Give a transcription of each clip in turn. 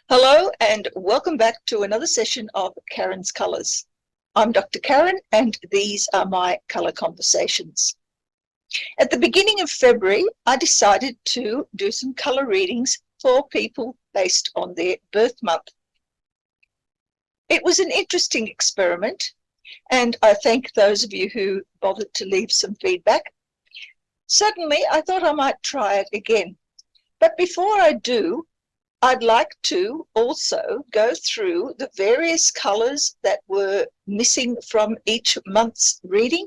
Hello and welcome back to another session of Karen's Colours. I'm Dr. Karen and these are my colour conversations. At the beginning of February, I decided to do some colour readings for people based on their birth month. It was an interesting experiment and I thank those of you who bothered to leave some feedback. Certainly, I thought I might try it again. But before I do, I'd like to also go through the various colours that were missing from each month's reading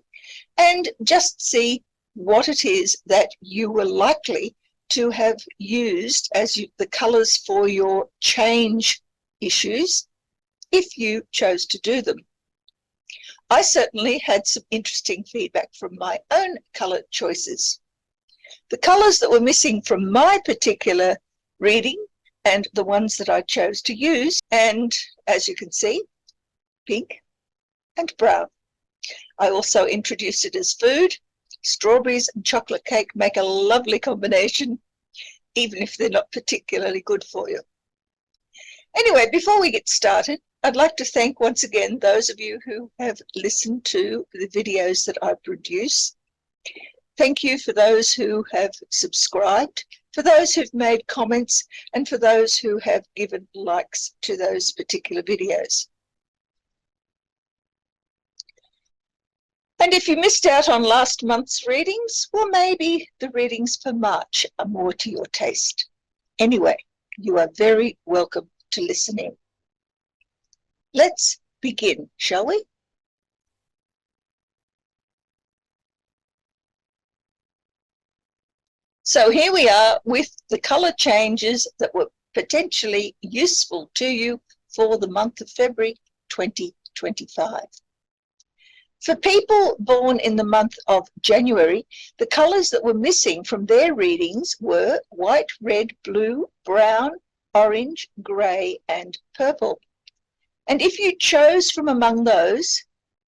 and just see what it is that you were likely to have used as the colours for your change issues if you chose to do them. I certainly had some interesting feedback from my own colour choices. The colours that were missing from my particular reading and the ones that I chose to use, and as you can see, pink and brown. I also introduced it as food. Strawberries and chocolate cake make a lovely combination, even if they're not particularly good for you. Anyway, before we get started, I'd like to thank once again those of you who have listened to the videos that I produce. Thank you for those who have subscribed, for those who've made comments, and for those who have given likes to those particular videos. And if you missed out on last month's readings, well, maybe the readings for March are more to your taste. Anyway, you are very welcome to listen in. Let's begin, shall we? So here we are with the colour changes that were potentially useful to you for the month of February 2025. For people born in the month of January, the colours that were missing from their readings were white, red, blue, brown, orange, grey and purple. And if you chose from among those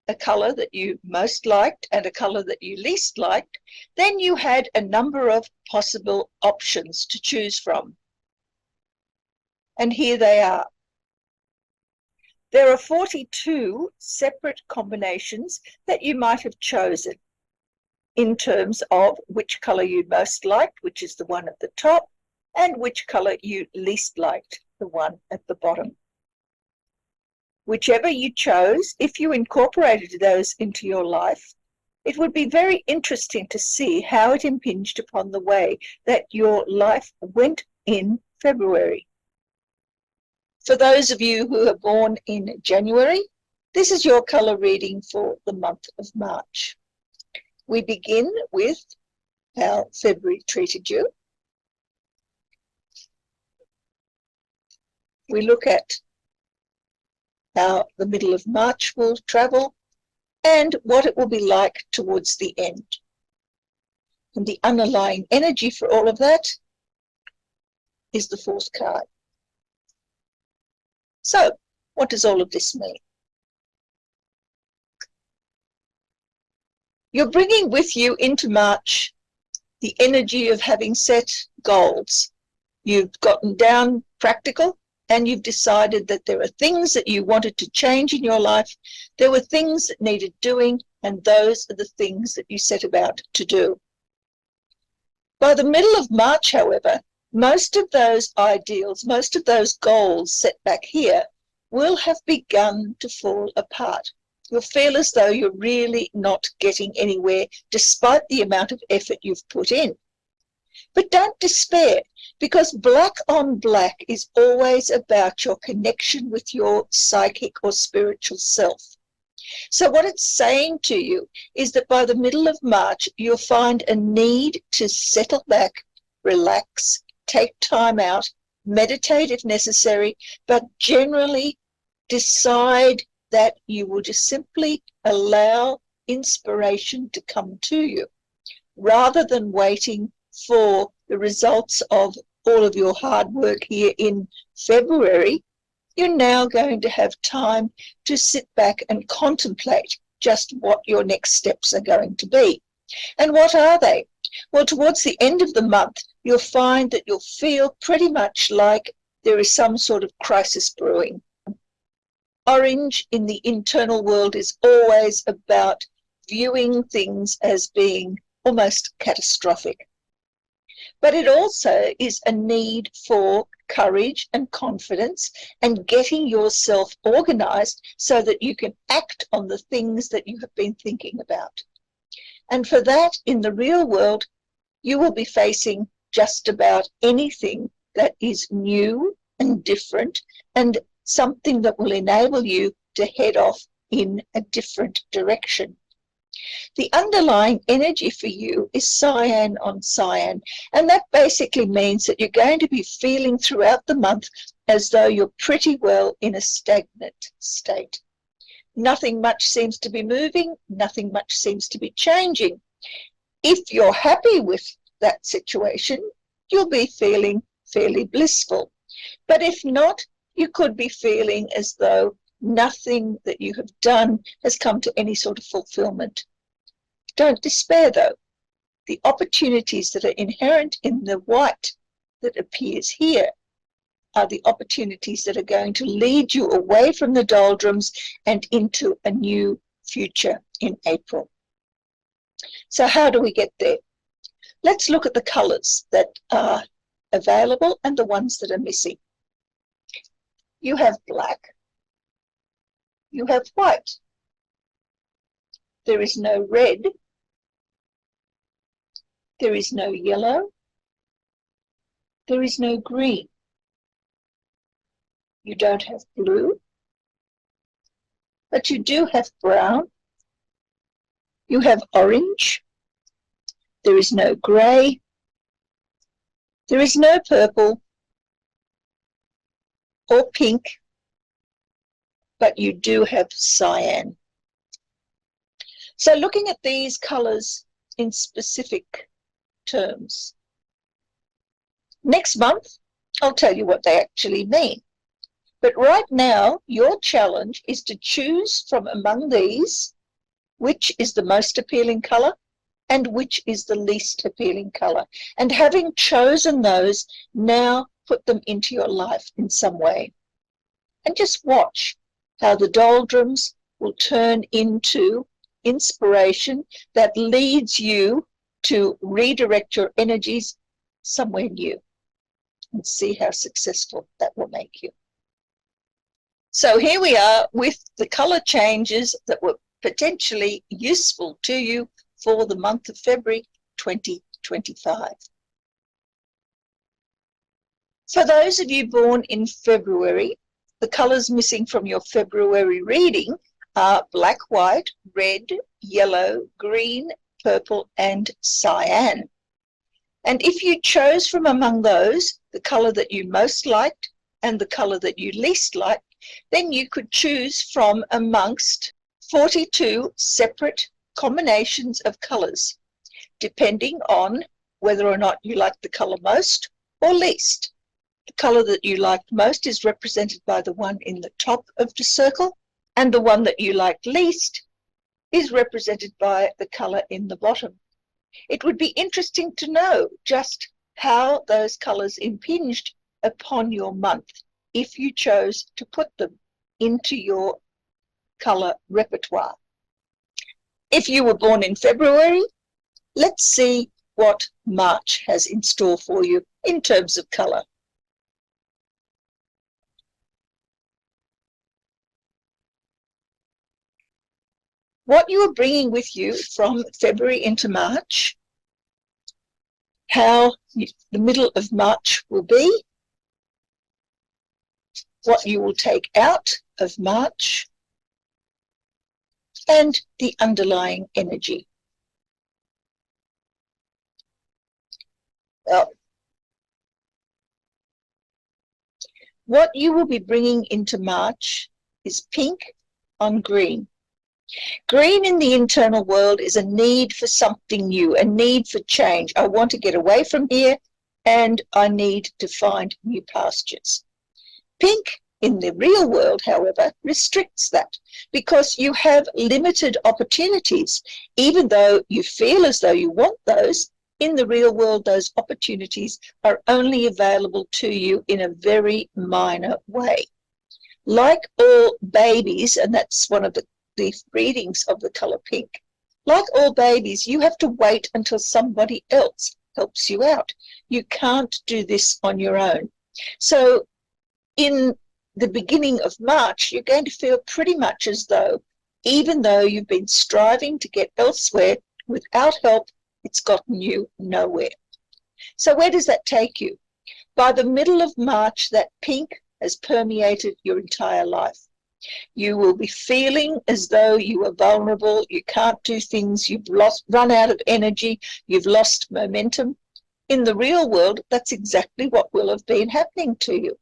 a colour that you most liked and a colour that you least liked, then you had a number of possible options to choose from. And here they are. There are 42 separate combinations that you might have chosen in terms of which colour you most liked, which is the one at the top, and which colour you least liked, the one at the bottom. Whichever you chose, if you incorporated those into your life, it would be very interesting to see how it impinged upon the way that your life went in February. For those of you who are born in January, this is your colour reading for the month of March. We begin with how February treated you. We look at how the middle of March will travel and what it will be like towards the end. And the underlying energy for all of that is the fourth card. So, what does all of this mean? You're bringing with you into March the energy of having set goals. You've gotten down practical and you've decided that there are things that you wanted to change in your life. There were things that needed doing, and those are the things that you set about to do. By the middle of March, however, most of those ideals, most of those goals set back here will have begun to fall apart. You'll feel as though you're really not getting anywhere despite the amount of effort you've put in. But don't despair, because black on black is always about your connection with your psychic or spiritual self. So what it's saying to you is that by the middle of March, you'll find a need to settle back, relax, take time out, meditate if necessary, but generally decide that you will just simply allow inspiration to come to you, rather than waiting for the results of all of your hard work here in February. You're now going to have time to sit back and contemplate just what your next steps are going to be. And what are they? Well, towards the end of the month, you'll find that you'll feel pretty much like there is some sort of crisis brewing. Orange in the internal world is always about viewing things as being almost catastrophic. But it also is a need for courage and confidence and getting yourself organized so that you can act on the things that you have been thinking about. And for that, in the real world, you will be facing just about anything that is new and different and something that will enable you to head off in a different direction. The underlying energy for you is cyan on cyan, and that basically means that you're going to be feeling throughout the month as though you're pretty well in a stagnant state. Nothing much seems to be moving, nothing much seems to be changing. If you're happy with that situation, you'll be feeling fairly blissful. But if not, you could be feeling as though nothing that you have done has come to any sort of fulfillment. Don't despair, though. The opportunities that are inherent in the white that appears here are the opportunities that are going to lead you away from the doldrums and into a new future in April. So how do we get there? Let's look at the colours that are available and the ones that are missing. You have black. You have white. There is no red. There is no yellow. There is no green. You don't have blue, but you do have brown. You have orange. There is no grey. There is no purple or pink, but you do have cyan. So looking at these colours in specific terms, next month I'll tell you what they actually mean. But right now, your challenge is to choose from among these which is the most appealing colour and which is the least appealing colour. And having chosen those, now put them into your life in some way. And just watch how the doldrums will turn into inspiration that leads you to redirect your energies somewhere new, and see how successful that will make you. So here we are with the colour changes that were potentially useful to you for the month of February 2025. For those of you born in February, the colours missing from your February reading are black, white, red, yellow, green, purple and cyan. And if you chose from among those the colour that you most liked and the colour that you least liked, then you could choose from amongst 42 separate combinations of colours, depending on whether or not you like the colour most or least. The colour that you liked most is represented by the one in the top of the circle, and the one that you liked least is represented by the colour in the bottom. It would be interesting to know just how those colours impinged upon your month if you chose to put them into your colour repertoire. If you were born in February, let's see what March has in store for you in terms of colour. What you are bringing with you from February into March, how the middle of March will be, what you will take out of March, and the underlying energy. Well, what you will be bringing into March is pink on green. Green in the internal world is a need for something new, a need for change. I want to get away from here and I need to find new pastures. Pink in the real world, however, restricts that because you have limited opportunities. Even though you feel as though you want those, in the real world, those opportunities are only available to you in a very minor way. Like all babies, and that's one of the readings of the color pink, like all babies, you have to wait until somebody else helps you out. You can't do this on your own. So in the beginning of March, you're going to feel pretty much as though, even though you've been striving to get elsewhere, without help, it's gotten you nowhere. So where does that take you? By the middle of March, that pink has permeated your entire life. You will be feeling as though you are vulnerable, you can't do things, you've run out of energy, you've lost momentum. In the real world, that's exactly what will have been happening to you.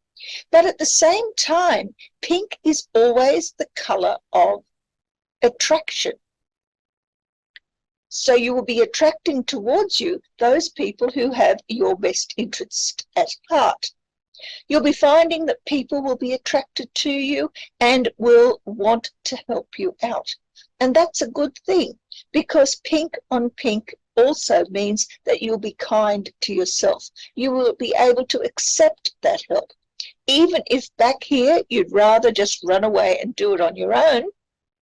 But at the same time, pink is always the color of attraction. So you will be attracting towards you those people who have your best interest at heart. You'll be finding that people will be attracted to you and will want to help you out. And that's a good thing, because pink on pink also means that you'll be kind to yourself. You will be able to accept that help. Even if back here you'd rather just run away and do it on your own,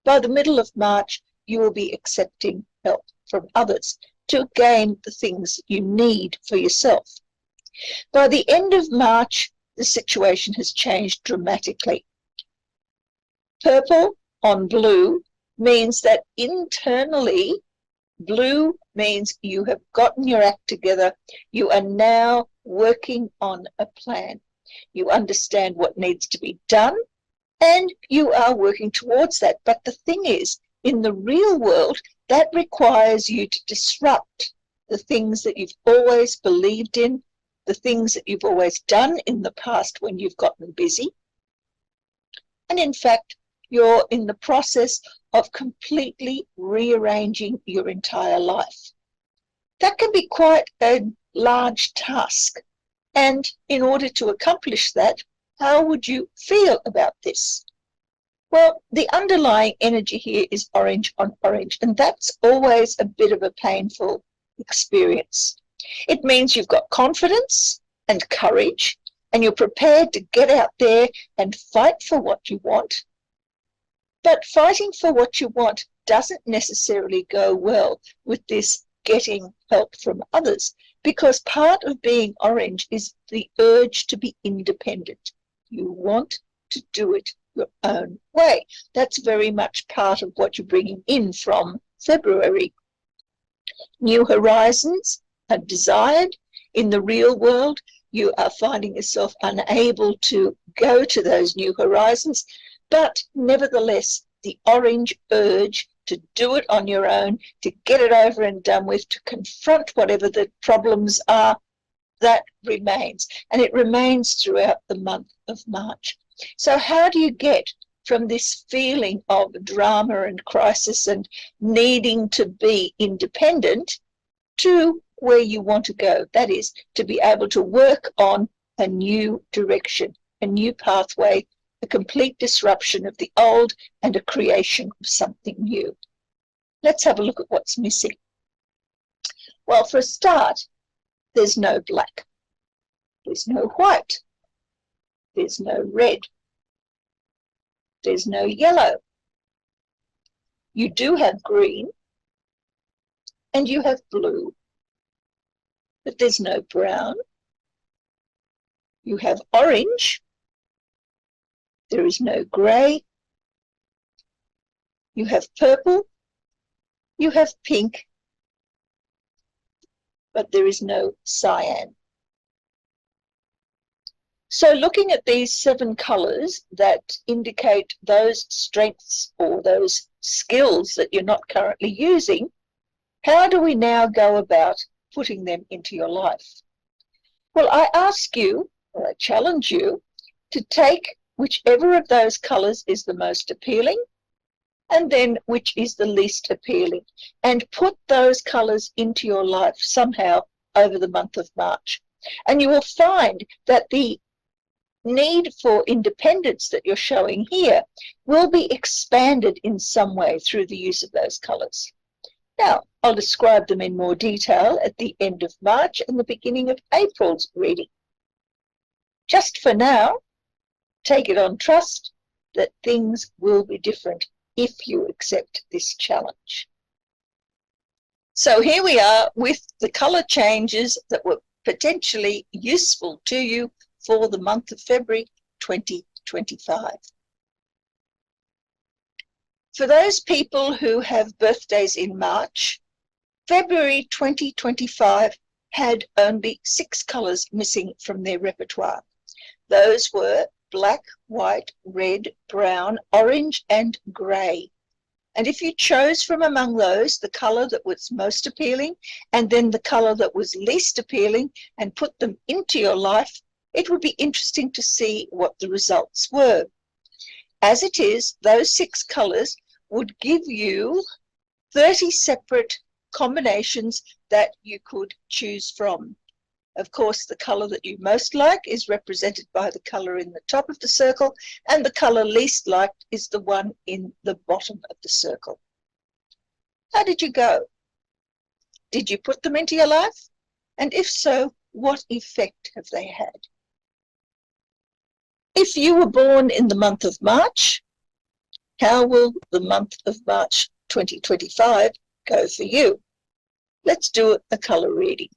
by the middle of March you will be accepting help from others to gain the things you need for yourself. By the end of March, the situation has changed dramatically. Purple on blue means that internally, blue means you have gotten your act together. You are now working on a plan. You understand what needs to be done, and you are working towards that. But the thing is, in the real world, that requires you to disrupt the things that you've always believed in, the things that you've always done in the past when you've gotten busy. And in fact, you're in the process of completely rearranging your entire life. That can be quite a large task. And in order to accomplish that, how would you feel about this? Well, the underlying energy here is orange on orange, and that's always a bit of a painful experience. It means you've got confidence and courage, and you're prepared to get out there and fight for what you want. But fighting for what you want doesn't necessarily go well with this getting help from others, because part of being orange is the urge to be independent. You want to do it your own way. That's very much part of what you're bringing in from February. New horizons are desired. In the real world, you are finding yourself unable to go to those new horizons, but nevertheless, the orange urge to do it on your own, to get it over and done with, to confront whatever the problems are, that remains. And it remains throughout the month of March. So how do you get from this feeling of drama and crisis and needing to be independent to where you want to go? That is, to be able to work on a new direction, a new pathway, a complete disruption of the old and a creation of something new. Let's have a look at what's missing. Well, for a start, there's no black. There's no white. There's no red. There's no yellow. You do have green and you have blue, but there's no brown. You have orange. There is no grey. You have purple. You have pink, but there is no cyan. So looking at these 7 colours that indicate those strengths or those skills that you're not currently using, how do we now go about putting them into your life? Well, I ask you, or I challenge you, to take whichever of those colours is the most appealing, and then which is the least appealing, and put those colours into your life somehow over the month of March. And you will find that the need for independence that you're showing here will be expanded in some way through the use of those colours. Now, I'll describe them in more detail at the end of March and the beginning of April's reading. Just for now, take it on trust that things will be different if you accept this challenge. So here we are with the colour changes that were potentially useful to you for the month of February 2025. For those people who have birthdays in March, February 2025 had only 6 colours missing from their repertoire. Those were black, white, red, brown, orange and grey. And if you chose from among those the colour that was most appealing and then the colour that was least appealing and put them into your life, it would be interesting to see what the results were. As it is, those 6 colours would give you 30 separate combinations that you could choose from. Of course, the colour that you most like is represented by the colour in the top of the circle, and the colour least liked is the one in the bottom of the circle. How did you go? Did you put them into your life? And if so, what effect have they had? If you were born in the month of March, how will the month of March 2025 go for you? Let's do a colour reading.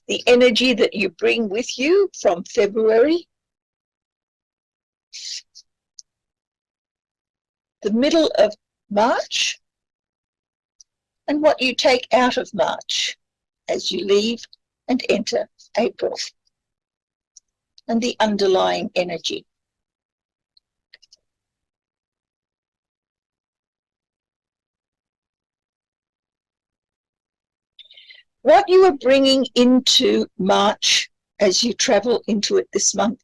The energy that you bring with you from February, the middle of March, and what you take out of March as you leave and enter April, and the underlying energy. What you are bringing into March as you travel into it this month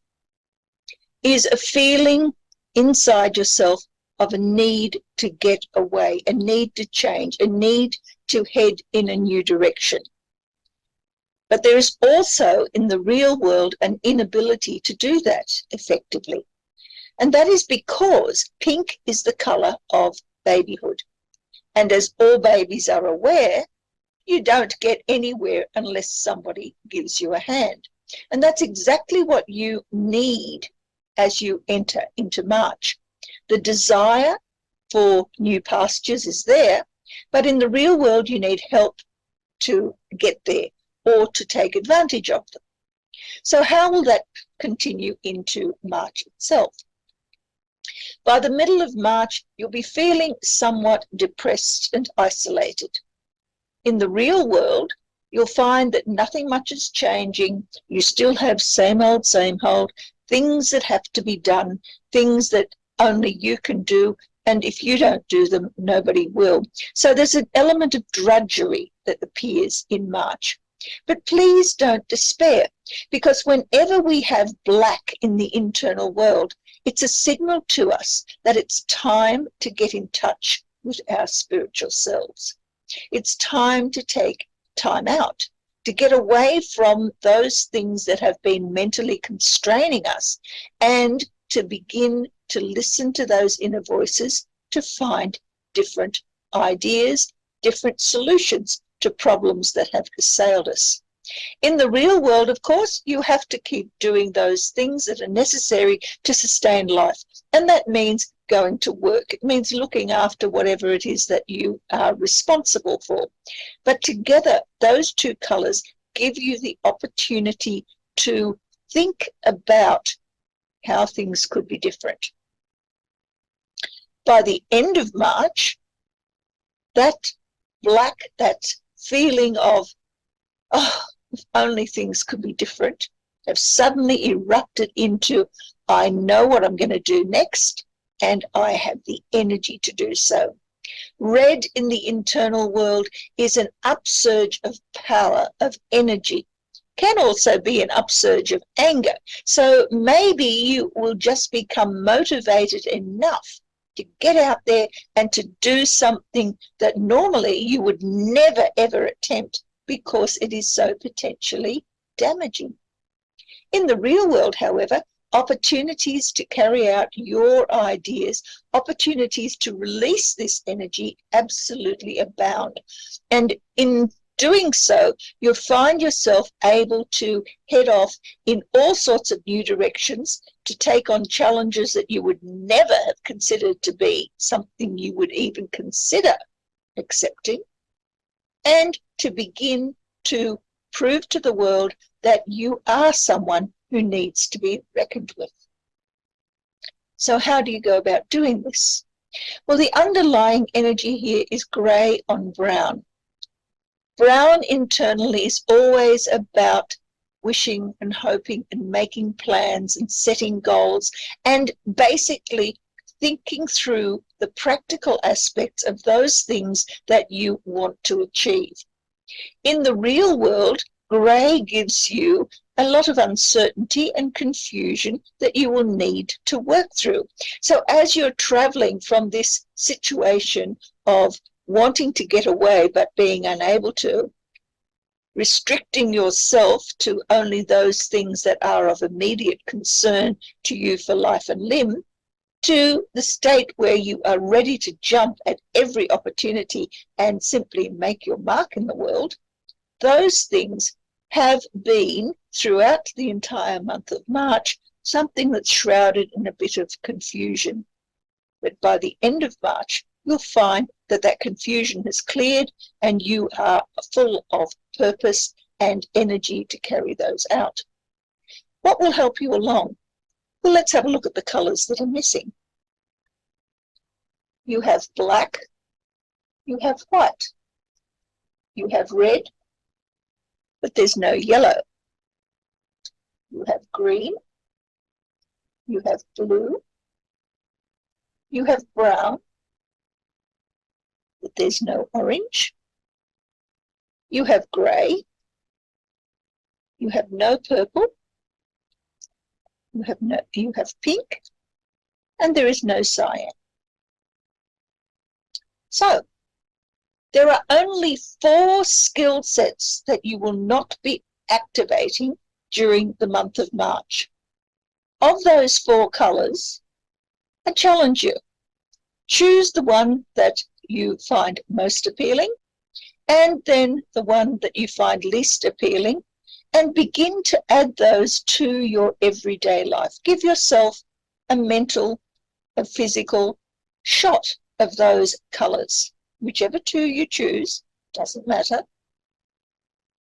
is a feeling inside yourself of a need to get away, a need to change, a need to head in a new direction. But there is also in the real world an inability to do that effectively. And that is because pink is the colour of babyhood. And as all babies are aware, you don't get anywhere unless somebody gives you a hand. And that's exactly what you need as you enter into March. The desire for new pastures is there, but in the real world you need help to get there or to take advantage of them. So how will that continue into March itself? By the middle of March, you'll be feeling somewhat depressed and isolated. In the real world, you'll find that nothing much is changing. You still have same old, things that have to be done, things that only you can do, and if you don't do them, nobody will. So there's an element of drudgery that appears in March. But please don't despair, because whenever we have black in the internal world, it's a signal to us that it's time to get in touch with our spiritual selves. It's time to take time out, to get away from those things that have been mentally constraining us and to begin to listen to those inner voices to find different ideas, different solutions to problems that have assailed us. In the real world, of course, you have to keep doing those things that are necessary to sustain life. And that means going to work. It means looking after whatever it is that you are responsible for. But together, those two colours give you the opportunity to think about how things could be different. By the end of March, that black, that feeling of, oh, if only things could be different, have suddenly erupted into, I know what I'm going to do next, and I have the energy to do so. Red in the internal world is an upsurge of power, of energy. Can also be an upsurge of anger. So maybe you will just become motivated enough to get out there and to do something that normally you would never, ever attempt because it is so potentially damaging. In the real world, however, opportunities to carry out your ideas, opportunities to release this energy absolutely abound. And in doing so, you'll find yourself able to head off in all sorts of new directions, to take on challenges that you would never have considered to be something you would even consider accepting, and to begin to prove to the world that you are someone who needs to be reckoned with. So how do you go about doing this? Well, the underlying energy here is grey on brown. Brown internally is always about wishing and hoping and making plans and setting goals and basically thinking through the practical aspects of those things that you want to achieve. In the real world, grey gives you a lot of uncertainty and confusion that you will need to work through. So as you're traveling from this situation of wanting to get away but being unable to, restricting yourself to only those things that are of immediate concern to you for life and limb, to the state where you are ready to jump at every opportunity and simply make your mark in the world, those things have been, throughout the entire month of March, something that's shrouded in a bit of confusion. But by the end of March, you'll find that that confusion has cleared and you are full of purpose and energy to carry those out. What will help you along? Well, let's have a look at the colours that are missing. You have black, you have white, you have red, but there's no yellow. You have green, you have blue, you have brown, but there's no orange. You have grey, you have no purple, you have pink, and there is no cyan. So there are only 4 skill sets that you will not be activating during the month of March. Of those 4 colours, I challenge you. Choose the one that you find most appealing, and then the one that you find least appealing, and begin to add those to your everyday life. Give yourself a mental, a physical shot of those colours. Whichever 2 you choose, doesn't matter,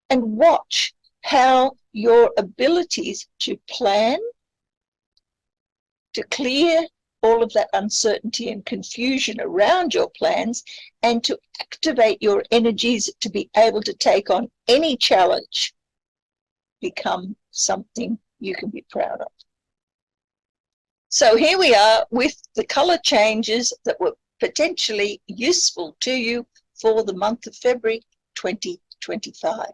and watch how your abilities to plan, to clear all of that uncertainty and confusion around your plans, and to activate your energies to be able to take on any challenge, become something you can be proud of. So here we are with the colour changes that were potentially useful to you for the month of February 2025.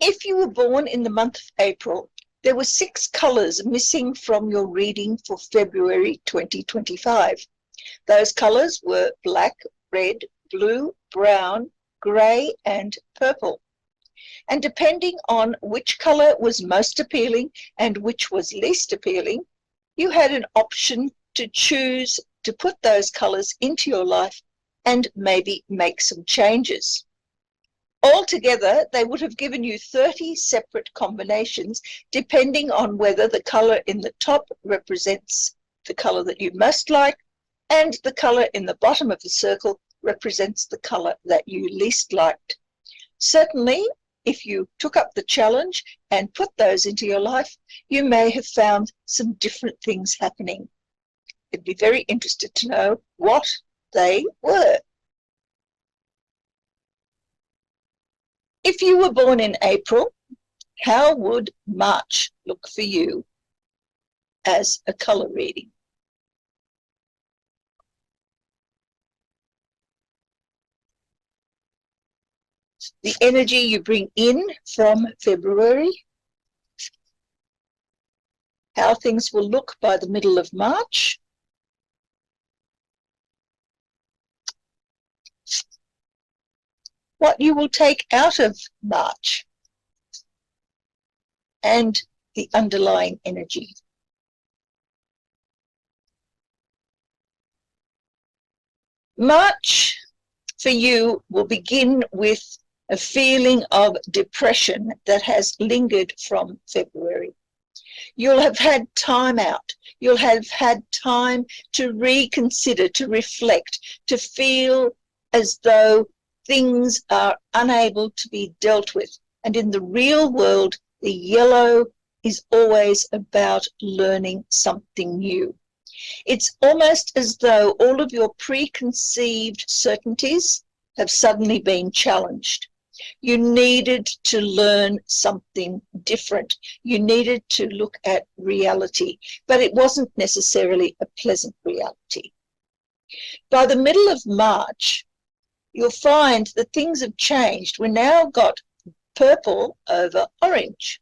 If you were born in the month of April, there were 6 colours missing from your reading for February 2025. Those colours were black, red, blue, brown, grey, and purple. And depending on which colour was most appealing and which was least appealing, you had an option to choose to put those colours into your life and maybe make some changes. Altogether, they would have given you 30 separate combinations, depending on whether the colour in the top represents the colour that you most like, and the colour in the bottom of the circle represents the colour that you least liked. Certainly, if you took up the challenge and put those into your life, you may have found some different things happening. I'd be very interested to know what they were. If you were born in April, how would March look for you as a colour reading? The energy you bring in from February, how things will look by the middle of March, what you will take out of March, and the underlying energy. March for you will begin with a feeling of depression that has lingered from February. You'll have had time out. You'll have had time to reconsider, to reflect, to feel as though things are unable to be dealt with. And in the real world, the yellow is always about learning something new. It's almost as though all of your preconceived certainties have suddenly been challenged. You needed to learn something different. You needed to look at reality, but it wasn't necessarily a pleasant reality. By the middle of March, you'll find that things have changed. We've now got purple over orange.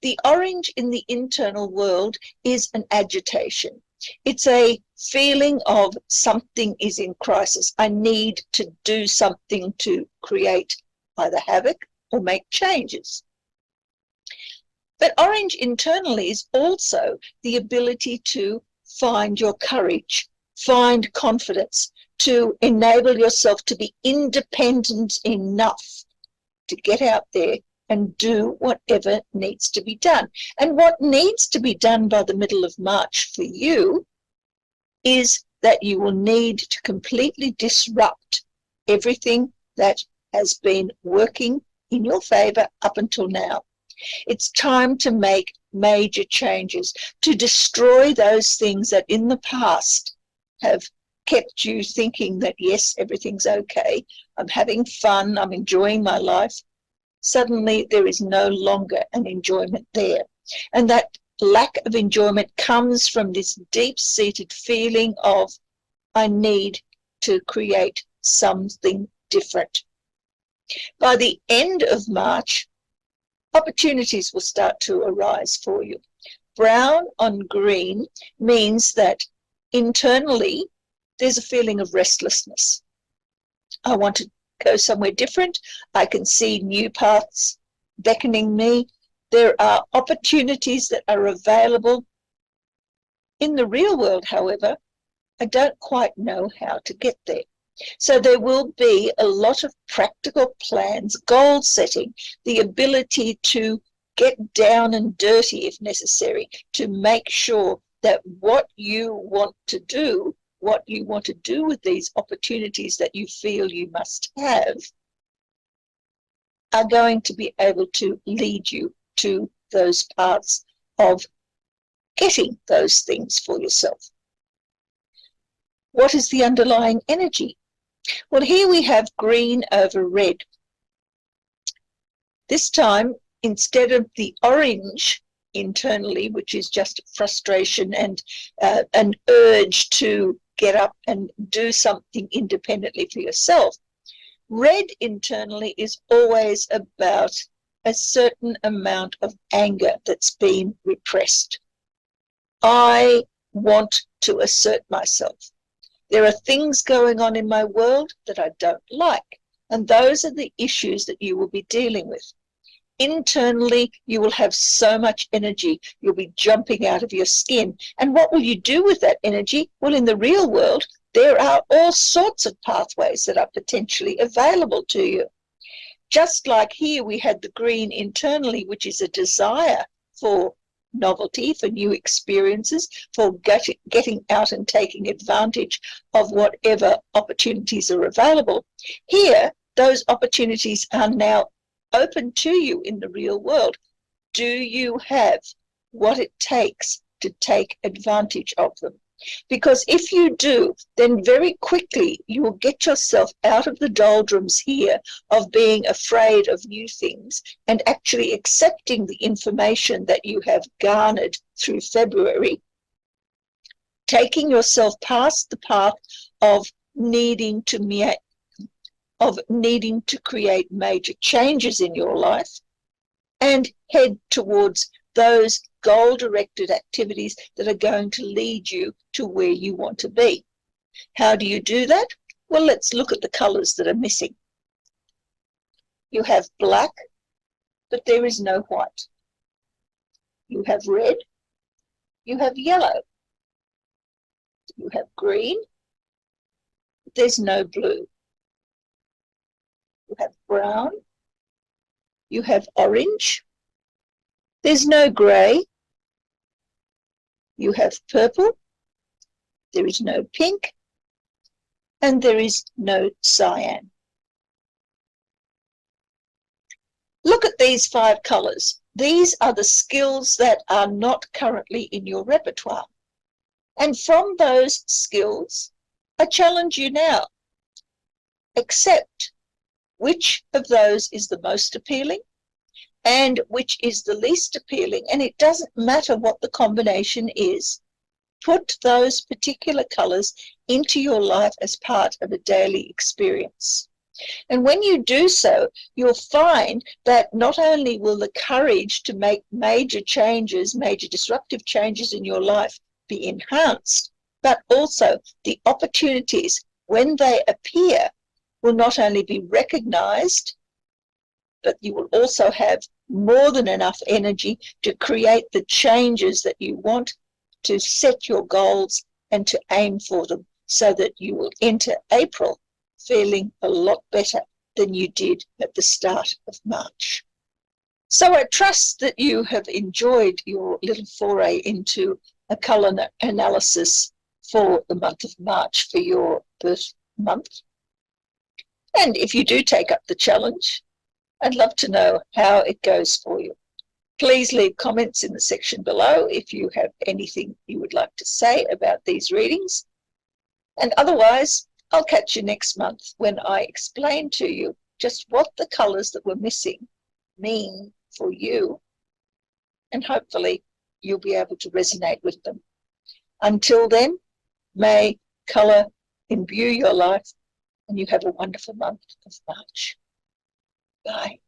The orange in the internal world is an agitation. It's a feeling of something is in crisis. I need to do something to create either havoc or make changes. But orange internally is also the ability to find your courage, find confidence, to enable yourself to be independent enough to get out there and do whatever needs to be done. And what needs to be done by the middle of March for you is that you will need to completely disrupt everything that has been working in your favor up until now. It's time to make major changes, to destroy those things that in the past have kept you thinking that, yes, everything's okay, I'm having fun, I'm enjoying my life. Suddenly there is no longer an enjoyment there. And that lack of enjoyment comes from this deep-seated feeling of, I need to create something different. By the end of March, opportunities will start to arise for you. Brown on green means that internally there's a feeling of restlessness. I want to go somewhere different. I can see new paths beckoning me. There are opportunities that are available. In the real world, however, I don't quite know how to get there. So there will be a lot of practical plans, goal setting, the ability to get down and dirty if necessary, to make sure that what you want to do with these opportunities that you feel you must have are going to be able to lead you to those paths of getting those things for yourself. What is the underlying energy? Well, here we have green over red. This time, instead of the orange internally, which is just frustration and an urge to get up and do something independently for yourself, red internally is always about a certain amount of anger that's been repressed. I want to assert myself. There are things going on in my world that I don't like, and those are the issues that you will be dealing with. Internally, you will have so much energy, you'll be jumping out of your skin. And what will you do with that energy? Well, in the real world, there are all sorts of pathways that are potentially available to you. Just like here, we had the green internally, which is a desire for novelty, for new experiences, for getting out and taking advantage of whatever opportunities are available. Here, those opportunities are now open to you in the real world. Do you have what it takes to take advantage of them? Because if you do, then very quickly you will get yourself out of the doldrums here of being afraid of new things and actually accepting the information that you have garnered through February, taking yourself past the path of needing to create major changes in your life and head towards those goal-directed activities that are going to lead you to where you want to be. How do you do that? Well, let's look at the colors that are missing. You have black, but there is no white. You have red, you have yellow, you have green, there's no blue. You have brown, you have orange, there's no grey, you have purple, there is no pink, and there is no cyan. Look at these 5 colours. These are the skills that are not currently in your repertoire. And from those skills, I challenge you now. Accept which of those is the most appealing and which is the least appealing. And it doesn't matter what the combination is. Put those particular colours into your life as part of a daily experience. And when you do so, you'll find that not only will the courage to make major changes, major disruptive changes in your life be enhanced, but also the opportunities, when they appear, will not only be recognized, but you will also have more than enough energy to create the changes that you want, to set your goals and to aim for them, so that you will enter April feeling a lot better than you did at the start of March. So I trust that you have enjoyed your little foray into a colour analysis for the month of March for your birth month. And if you do take up the challenge, I'd love to know how it goes for you. Please leave comments in the section below if you have anything you would like to say about these readings. And otherwise, I'll catch you next month when I explain to you just what the colours that were missing mean for you, and hopefully you'll be able to resonate with them. Until then, may colour imbue your life and you have a wonderful month of March. Bye.